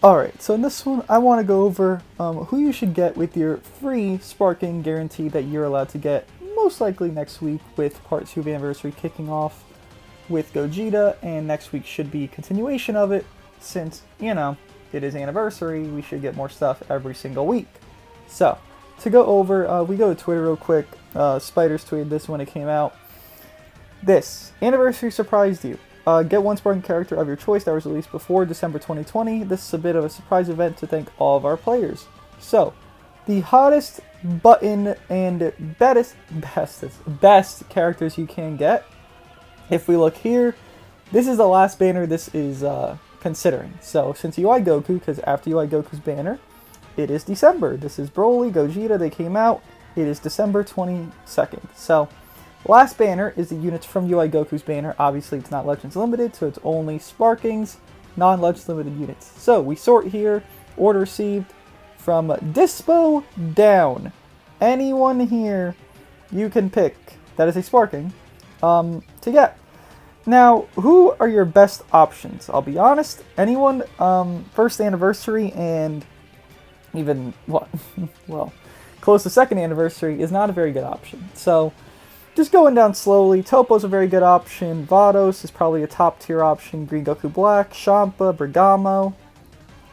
Alright, so in this one, I want to go over who you should get with your free sparking guarantee that you're allowed to get most likely next week with Part 2 of Anniversary kicking off with Gogeta, and next week should be continuation of it since, it is Anniversary, we should get more stuff every single week. So, to go over, we go to Twitter real quick. Spiders tweeted this when it came out. This Anniversary surprised you. Get one sparking character of your choice that was released before December 2020. This is a bit of a surprise event to thank all of our players. So, the hottest button and best characters you can get. If we look here, this is the last banner this is considering. So, since UI Goku, because after UI Goku's banner, it is December. This is Broly, Gogeta, they came out. It is December 22nd. So, last banner is the units from UI Goku's banner. Obviously, it's not Legends Limited, so it's only Sparkings, non-Legends Limited units. So, we sort here, order received from Dispo down. Anyone here you can pick that is a Sparking to get. Now, who are your best options? I'll be honest, anyone first anniversary and even, well, close to second anniversary is not a very good option. So, just going down slowly, Topo's a very good option, Vados is probably a top tier option, Green Goku Black, Champa, Bergamo,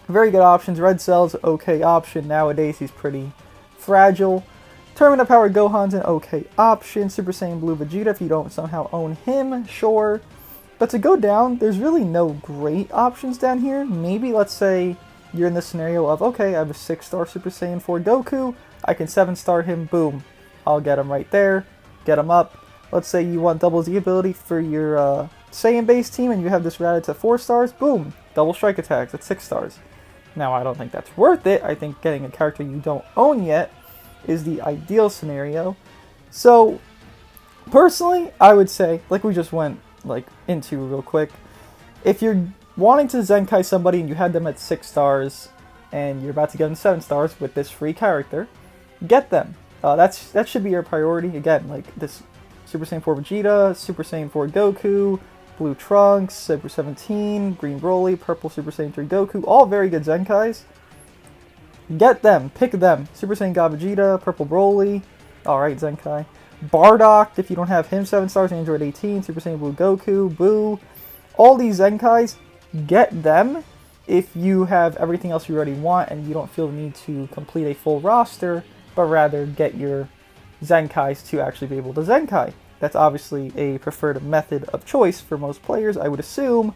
very good options, Red Cell's okay option, nowadays he's pretty fragile. Termina Powered Gohan's an okay option, Super Saiyan Blue Vegeta if you don't somehow own him, sure. But to go down, there's really no great options down here. Maybe, let's say, you're in the scenario of, okay, I have a 6-star Super Saiyan 4 Goku, I can 7-star him, boom, I'll get him right there, get him up. Let's say you want double Z ability for your Saiyan base team and you have this routed to 4 stars, boom, double strike attacks at 6 stars. Now, I don't think that's worth it. I think getting a character you don't own yet is the ideal scenario. So, personally, I would say, like we just went into real quick, if you're wanting to Zenkai somebody and you had them at 6 stars and you're about to get them 7 stars with this free character, get them. That should be your priority. Again, like this Super Saiyan 4 Vegeta, Super Saiyan 4 Goku, Blue Trunks, Super 17, Green Broly, Purple Super Saiyan 3 Goku, all very good Zenkais. Get them, pick them. Super Saiyan God Vegeta, Purple Broly, alright Zenkai. Bardock, if you don't have him 7 stars, Android 18, Super Saiyan Blue Goku, Boo. All these Zenkais, get them if you have everything else you already want and you don't feel the need to complete a full roster, but rather get your Zenkais to actually be able to Zenkai. That's obviously a preferred method of choice for most players, I would assume.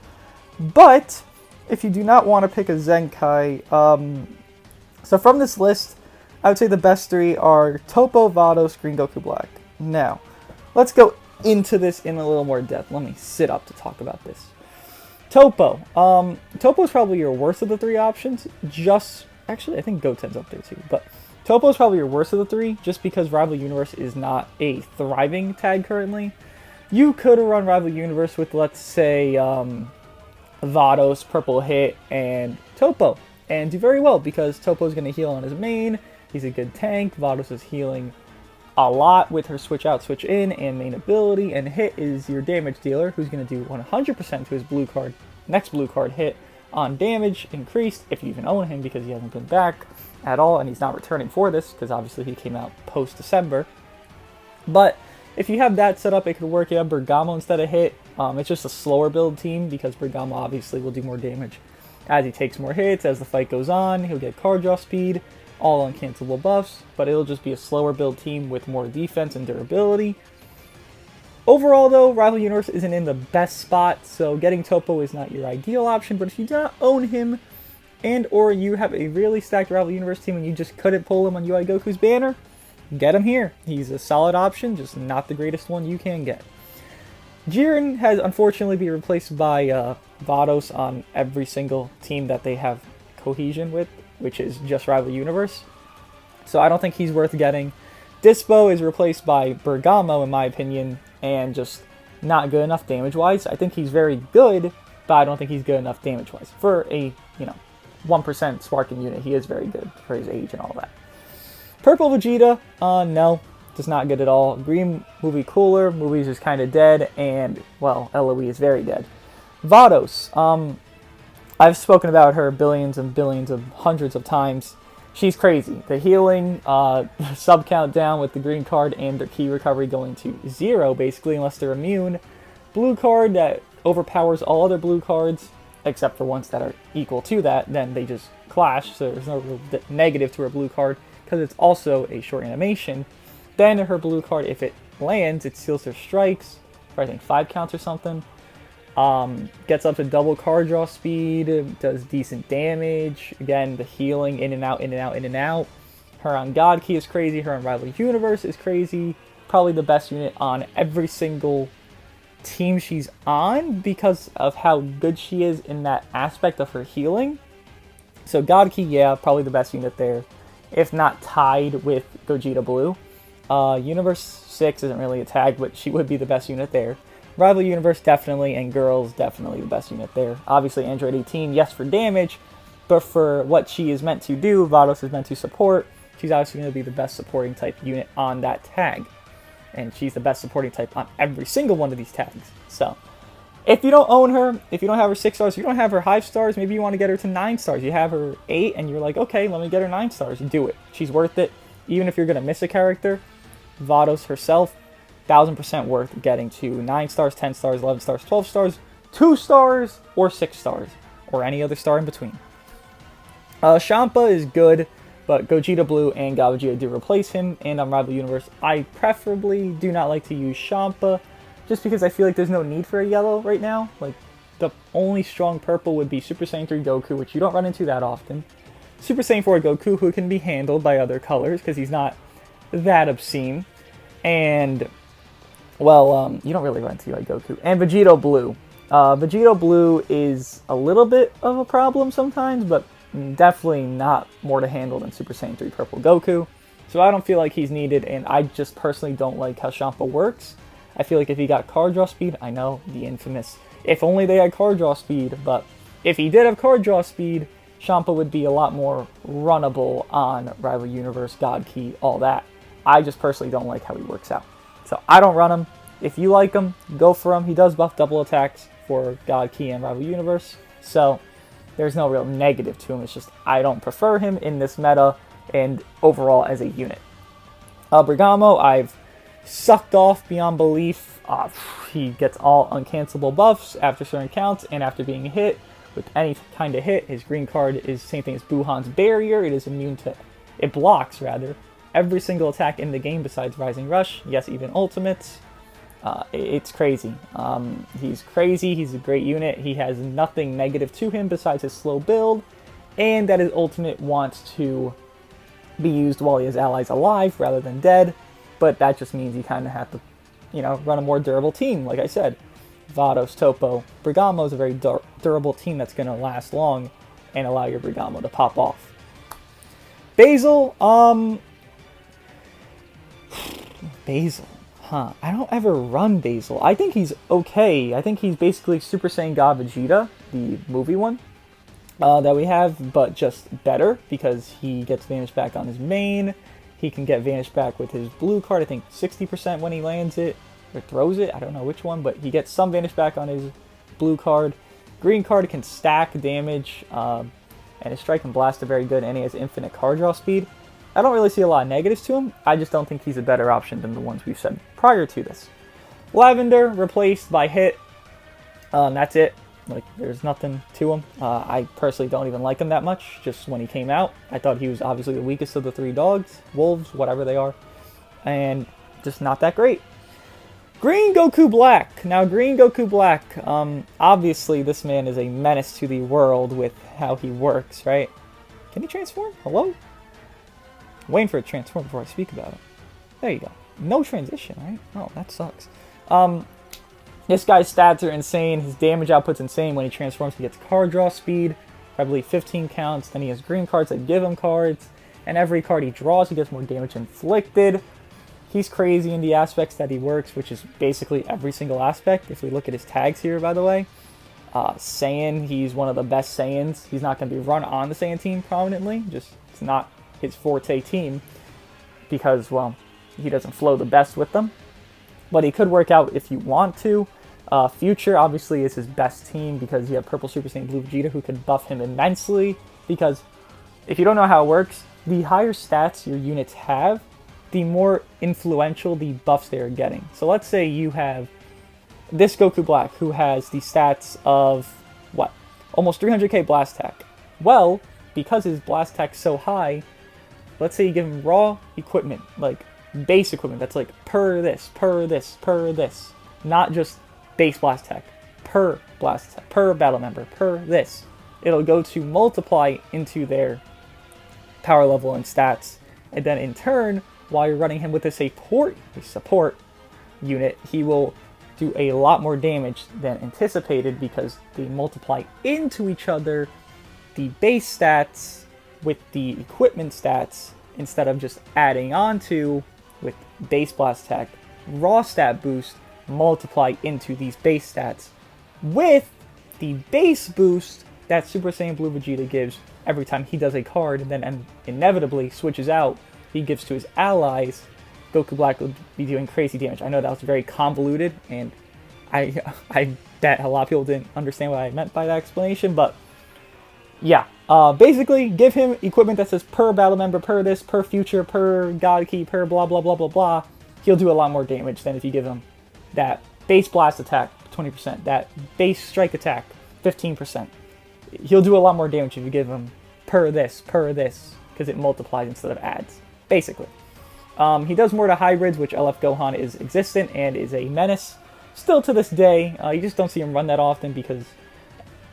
But if you do not want to pick a Zenkai, so from this list, I would say the best 3 are Topo, Vados, Green Goku Black. Now, let's go into this in a little more depth. Let me sit up to talk about this. Topo. Topo is probably your worst of the 3 options. Actually, I think Goten's up there too. But Topo is probably your worst of the 3, just because Rival Universe is not a thriving tag currently. You could run Rival Universe with, let's say, Vados, Purple Hit, and Topo, and do very well because Topo is going to heal on his main. He's a good tank. Vados is healing a lot with her switch out, switch in, and main ability. And Hit is your damage dealer, who's going to do 100% to his next blue card hit on damage increased, if you even own him, because he hasn't been back at all, and he's not returning for this, because obviously he came out post-December. But if you have that set up, it could work. You have Bergamo instead of Hit. It's just a slower build team, because Bergamo obviously will do more damage as he takes more hits, as the fight goes on. He'll get card draw speed, all uncancelable buffs, but it'll just be a slower build team with more defense and durability. Overall, though, Rival Universe isn't in the best spot, so getting Topo is not your ideal option, but if you do not own him, and or you have a really stacked Rival Universe team and you just couldn't pull him on UI Goku's banner, get him here. He's a solid option, just not the greatest one you can get. Jiren has unfortunately been replaced by Vados on every single team that they have cohesion with, which is just Rival Universe. So I don't think he's worth getting. Dispo is replaced by Bergamo, in my opinion, and just not good enough damage-wise. I think he's very good, but I don't think he's good enough damage-wise. For a, 1% sparking unit, he is very good for his age and all that. Purple Vegeta, no, just not good at all. Green movie cooler, movie's just kind of dead, and, well, LOE is very dead. Vados, I've spoken about her billions and billions of hundreds of times. She's crazy. The healing, sub count down with the green card and their key recovery going to 0, basically, unless they're immune. Blue card that overpowers all other blue cards, except for ones that are equal to that, then they just clash, so there's no real negative to her blue card, because it's also a short animation. Then her blue card, if it lands, it seals their strikes, for I think 5 counts or something. Gets up to double card draw speed, does decent damage. Again, the healing, in and out, in and out, in and out. Her on God Key is crazy, her on Rival Universe is crazy. Probably the best unit on every single team she's on because of how good she is in that aspect of her healing. So God Key, yeah, probably the best unit there, if not tied with Gogeta Blue. Universe 6 isn't really a tag, but she would be the best unit there. Rival Universe, definitely, and Girls, definitely the best unit there. Obviously, Android 18, yes, for damage, but for what she is meant to do, Vados is meant to support, she's obviously going to be the best supporting type unit on that tag. And she's the best supporting type on every single one of these tags. So, if you don't own her, if you don't have her 6 stars, you don't have her 5 stars, maybe you want to get her to 9 stars. You have her 8, and you're like, okay, let me get her 9 stars. Do it. She's worth it. Even if you're going to miss a character, Vados herself, 1000% worth getting to 9 stars, 10 stars, 11 stars, 12 stars, 2 stars, or 6 stars, or any other star in between. Champa is good, but Gogeta Blue and Gogeta do replace him, and on Rival Universe, I preferably do not like to use Champa, just because I feel like there's no need for a yellow right now. Like, the only strong purple would be Super Saiyan 3 Goku, which you don't run into that often. Super Saiyan 4 Goku, who can be handled by other colors, because he's not that obscene. And, well, you don't really run into like Goku. And Vegito Blue. Vegito Blue is a little bit of a problem sometimes, but definitely not more to handle than Super Saiyan 3 Purple Goku. So I don't feel like he's needed, and I just personally don't like how Champa works. I feel like if he got card draw speed, I know, the infamous, if only they had card draw speed, but if he did have card draw speed, Champa would be a lot more runnable on Rival Universe, God Key, all that. I just personally don't like how he works out. So I don't run him. If you like him, go for him. He does buff double attacks for God Key and Rival Universe. So there's no real negative to him. It's just I don't prefer him in this meta and overall as a unit. Bergamo, I've sucked off beyond belief. He gets all uncancelable buffs after certain counts and after being hit with any kind of hit. His green card is the same thing as Buhan's Barrier. It is immune to, it blocks rather, every single attack in the game besides Rising Rush. Yes, even ultimates. It's crazy. He's crazy. He's a great unit. He has nothing negative to him besides his slow build, and that his ultimate wants to be used while he has allies alive rather than dead. But that just means you kind of have to, you know, run a more durable team. Like I said, Vados, Topo, Bergamo is a very durable team that's going to last long and allow your Bergamo to pop off. Basil, Basil. I don't ever run Basil. I think he's okay. I think he's basically Super Saiyan God Vegeta, the movie one, that we have, but just better because he gets Vanish back on his main. He can get Vanish back with his blue card, I think 60% when he lands it, or throws it, I don't know which one, but he gets some Vanish back on his blue card. Green card can stack damage, and his Strike and Blast are very good, and he has infinite card draw speed. I don't really see a lot of negatives to him. I just don't think he's a better option than the ones we've said prior to this. Lavender replaced by Hit. That's it. Like, there's nothing to him. I personally don't even like him that much. Just when he came out, I thought he was obviously the weakest of the 3 dogs, wolves, whatever they are, and just not that great. Green Goku Black. Now, Green Goku Black, obviously this man is a menace to the world with how he works, right? Can he transform? Hello? I'm waiting for it to transform before I speak about it. There you go. No transition, right? Oh, that sucks. This guy's stats are insane. His damage output's insane. When he transforms, he gets card draw speed, I believe 15 counts. Then he has green cards that give him cards. And every card he draws, he gets more damage inflicted. He's crazy in the aspects that he works, which is basically every single aspect. If we look at his tags here, by the way. Saiyan, he's one of the best Saiyans. He's not going to be run on the Saiyan team prominently. Just, it's not his forte team. Because, well, he doesn't flow the best with them. But he could work out if you want to. Future obviously is his best team because you have Purple Super Saiyan Blue Vegeta who can buff him immensely. Because if you don't know how it works, the higher stats your units have, the more influential the buffs they are getting. So let's say you have this Goku Black who has the stats of, what, almost 300k blast attack. Well, because his blast attack's so high, let's say you give him raw equipment, like base equipment, that's like per this, per this, per this. Not just base blast attack, per blast attack, per battle member, per this. It'll go to multiply into their power level and stats. And then in turn, while you're running him with a support unit, he will do a lot more damage than anticipated because they multiply into each other the base stats with the equipment stats instead of just adding on to with base blast attack, raw stat boost, multiply into these base stats with the base boost that Super Saiyan Blue Vegeta gives every time he does a card and then inevitably switches out, he gives to his allies. Goku Black will be doing crazy damage. I know that was very convoluted, and I bet a lot of people didn't understand what I meant by that explanation, but yeah. Basically, give him equipment that says per battle member, per this, per future, per god key, per blah blah blah blah blah. He'll do a lot more damage than if you give him that base blast attack, 20%, that base strike attack, 15%. He'll do a lot more damage if you give him per this, because it multiplies instead of adds, basically. He does more to hybrids, which LF Gohan is existent and is a menace. Still to this day, you just don't see him run that often because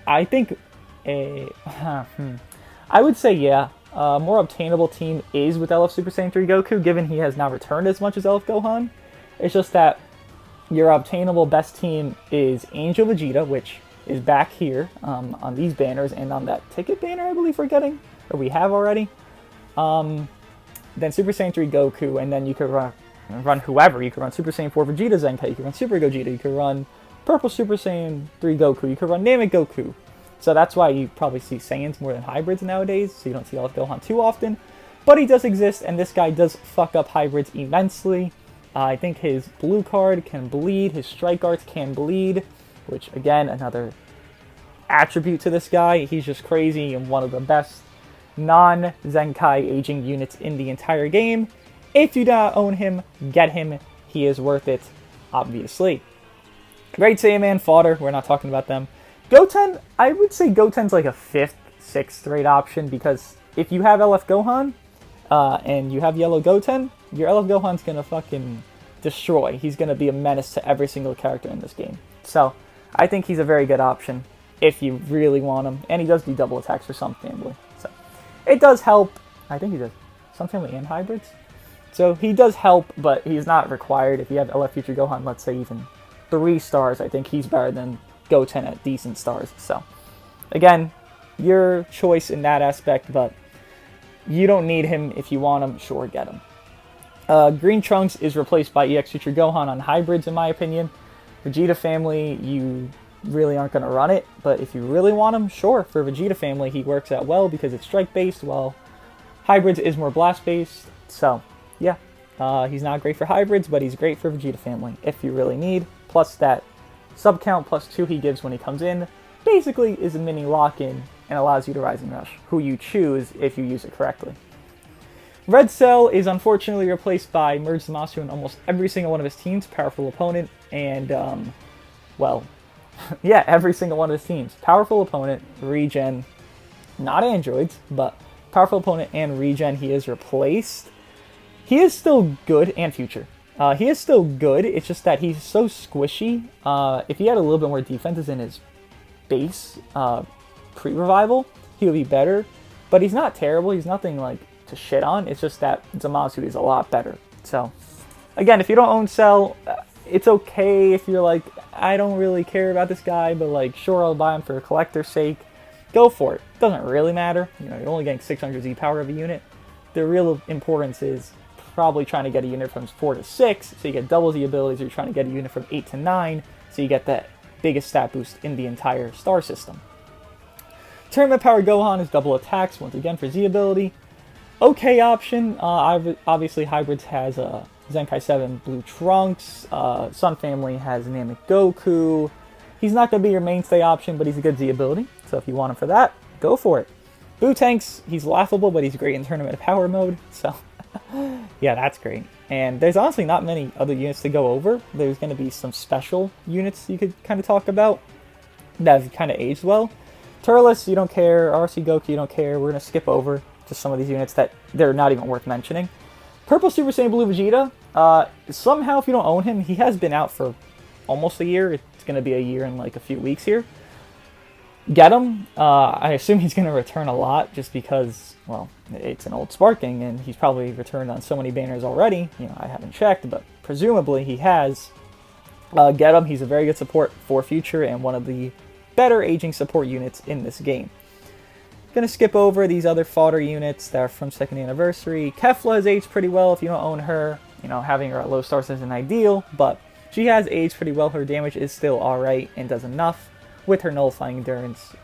I think I would say, yeah, a more obtainable team is with LF Super Saiyan 3 Goku, given he has not returned as much as LF Gohan. It's just that your obtainable best team is Angel Vegeta, which is back here on these banners and on that ticket banner, I believe we're getting, or we have already. Then Super Saiyan 3 Goku, and then you could run whoever. You could run Super Saiyan 4 Vegeta Zenkai, you could run Super Gogeta, you could run Purple Super Saiyan 3 Goku, you could run Namek Goku. So that's why you probably see Saiyans more than hybrids nowadays, so you don't see LF Gohan too often. But he does exist, and this guy does fuck up hybrids immensely. I think his blue card can bleed, his strike arts can bleed, which, again, another attribute to this guy. He's just crazy and one of the best non-Zenkai aging units in the entire game. If you do not own him, get him. He is worth it, obviously. Great Saiyaman fodder, we're not talking about them. Goten, I would say Goten's like a 5th, 6th rate option because if you have LF Gohan and you have Yellow Goten, your LF Gohan's gonna fucking destroy. He's gonna be a menace to every single character in this game. So I think he's a very good option if you really want him. And he does do double attacks for some family. So it does help. I think he does some family and hybrids. So he does help, but he's not required. If you have LF Future Gohan, let's say even 3 stars, I think he's better than Goten at decent stars. So again, your choice in that aspect, but you don't need him. If you want him, sure, get him. Green Trunks is replaced by EX Future Gohan on hybrids, in my opinion. Vegeta family, you really aren't going to run it, but if you really want him, sure, for Vegeta family, he works out well because it's strike-based, while hybrids is more blast-based. So yeah, he's not great for hybrids, but he's great for Vegeta family if you really need. Plus that sub count plus 2 he gives when he comes in basically is a mini lock-in and allows you to Rising Rush, who you choose if you use it correctly. Red Cell is unfortunately replaced by Merge Zamasu in almost every single one of his teams, powerful opponent, and, well, yeah, every single one of his teams. Powerful opponent, regen, not androids, but powerful opponent and regen, he is replaced. He is still good, and future. He is still good, it's just that he's so squishy. If he had a little bit more defenses in his base pre-revival, he would be better. But he's not terrible, he's nothing like to shit on, it's just that Zamasu is a lot better. So, again, if you don't own Cell, it's okay if you're like, I don't really care about this guy, but like, sure, I'll buy him for a collector's sake. Go for it. Doesn't really matter. You know, you're only getting 600 Z power of a unit. The real importance is probably trying to get a unit from 4 to 6, so you get double the abilities, or you're trying to get a unit from 8 to 9, so you get that biggest stat boost in the entire star system. Tournament Power Gohan is double attacks, once again for Z ability. Okay option, obviously Hybrids has Zenkai 7 Blue Trunks. Sun Family has Namek Goku. He's not going to be your mainstay option, but he's a good Z ability. So if you want him for that, go for it. Boo Tanks, he's laughable, but he's great in Tournament Power mode. So yeah, that's great. And there's honestly not many other units to go over. There's going to be some special units you could kind of talk about that have kind of aged well. Turles, you don't care. RC Goku, you don't care. We're going to skip over just some of these units that they're not even worth mentioning. Purple Super Saiyan Blue Vegeta, somehow if you don't own him, he has been out for almost a year. It's going to be a year in like a few weeks here. Get him. I assume he's going to return a lot just because, well, it's an old Sparking and he's probably returned on so many banners already. You know, I haven't checked, but presumably he has. Get him. He's a very good support for future and one of the better aging support units in this game. Gonna skip over these other fodder units that are from 2nd anniversary. Kefla has aged pretty well if you don't own her. You know, having her at low stars isn't ideal, but she has aged pretty well. Her damage is still alright and does enough with her nullifying endurance,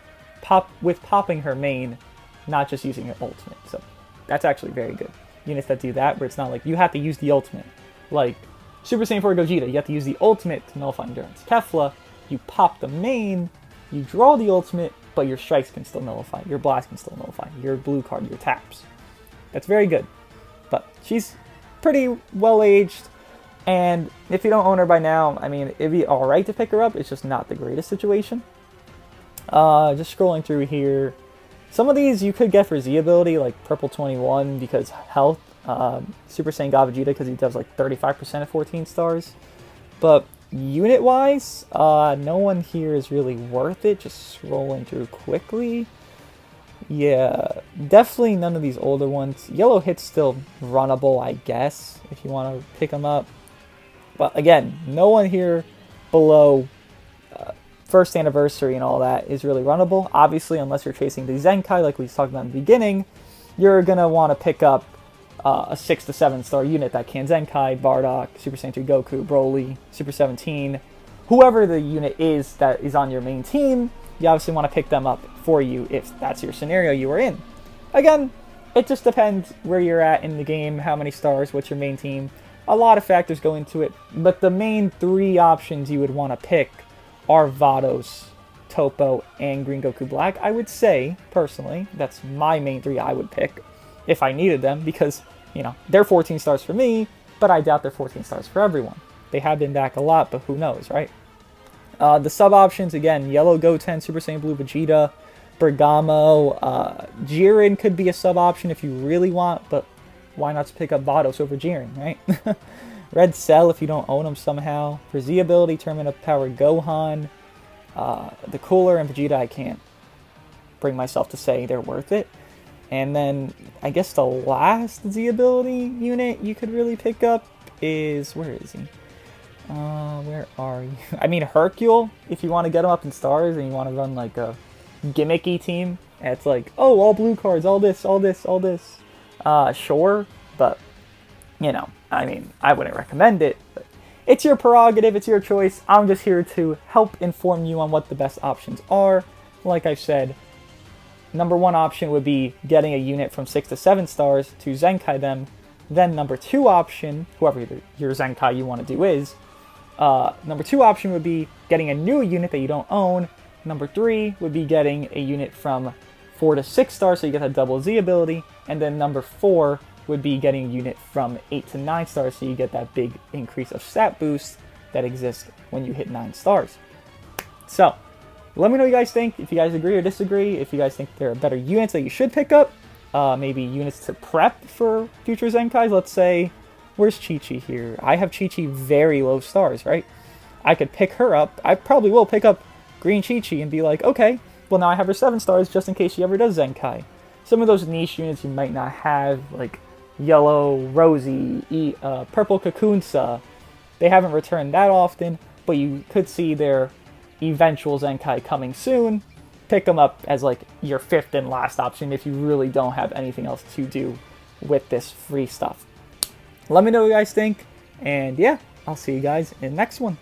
popping her main, not just using her ultimate. So that's actually very good. Units that do that, where it's not like you have to use the ultimate. Like Super Saiyan 4 Gogeta, you have to use the ultimate to nullify endurance. Kefla, you pop the main, you draw the ultimate, but your strikes can still nullify, your blast can still nullify, your blue card, your taps. That's very good. But she's pretty well aged, and if you don't own her by now, I mean, it'd be alright to pick her up, it's just not the greatest situation. Just scrolling through here, some of these you could get for Z ability, like Purple 21 because health, Super Saiyan God Vegeta because he does like 35% of 14 stars, but unit-wise, no one here is really worth it. Just scrolling through quickly. Yeah, definitely none of these older ones. Yellow Hit's still runnable, I guess, if you want to pick them up. But again, no one here below 1st anniversary and all that is really runnable. Obviously, unless you're chasing the Zenkai, like we talked about in the beginning, you're going to want to pick up a 6 to 7 star unit that can Zenkai, Bardock, Super Saiyan 3 Goku, Broly, Super 17, whoever the unit is that is on your main team, you obviously want to pick them up for you if that's your scenario you are in. Again, it just depends where you're at in the game, how many stars, what's your main team. A lot of factors go into it, but the main 3 options you would want to pick are Vados, Topo, and Green Goku Black. I would say, personally, that's my main 3 I would pick if I needed them, because, you know, they're 14 stars for me, but I doubt they're 14 stars for everyone. They have been back a lot, but who knows, right? The sub options, again, Yellow Goten, Super Saiyan Blue Vegeta, Bergamo, Jiren could be a sub option if you really want, but why not pick up Vados over Jiren, right? Red Cell if you don't own them somehow. For Z ability, Tournament of Power Gohan, the Cooler, and Vegeta, I can't bring myself to say they're worth it. And then, I guess the last Z ability unit you could really pick up is... Where is he? Where are you? I mean, Hercule, if you want to get him up in stars and you want to run like a gimmicky team. And it's like, oh, all blue cards, all this, all this, all this. Sure, but, you know, I mean, I wouldn't recommend it. But it's your prerogative, it's your choice. I'm just here to help inform you on what the best options are. Like I said, number 1 option would be getting a unit from 6 to 7 stars to Zenkai them. Then number 2 option, whoever your Zenkai you want to do is, number 2 option would be getting a new unit that you don't own. Number 3 would be getting a unit from 4 to 6 stars so you get that double Z ability. And then number 4 would be getting a unit from 8 to 9 stars so you get that big increase of stat boost that exists when you hit 9 stars. So, let me know what you guys think, if you guys agree or disagree, if you guys think there are better units that you should pick up, maybe units to prep for future Zenkais. Let's say, where's Chi-Chi here? I have Chi-Chi very low stars, right? I could pick her up. I probably will pick up Green Chi-Chi and be like, okay, well now I have her 7 stars just in case she ever does Zenkai. Some of those niche units you might not have, like Yellow Rosie, Purple Kakunsa, they haven't returned that often, but you could see their eventual Zenkai coming soon. Pick them up as like your 5th and last option if you really don't have anything else to do with this free stuff. Let me know what you guys think, and yeah, I'll see you guys in the next one.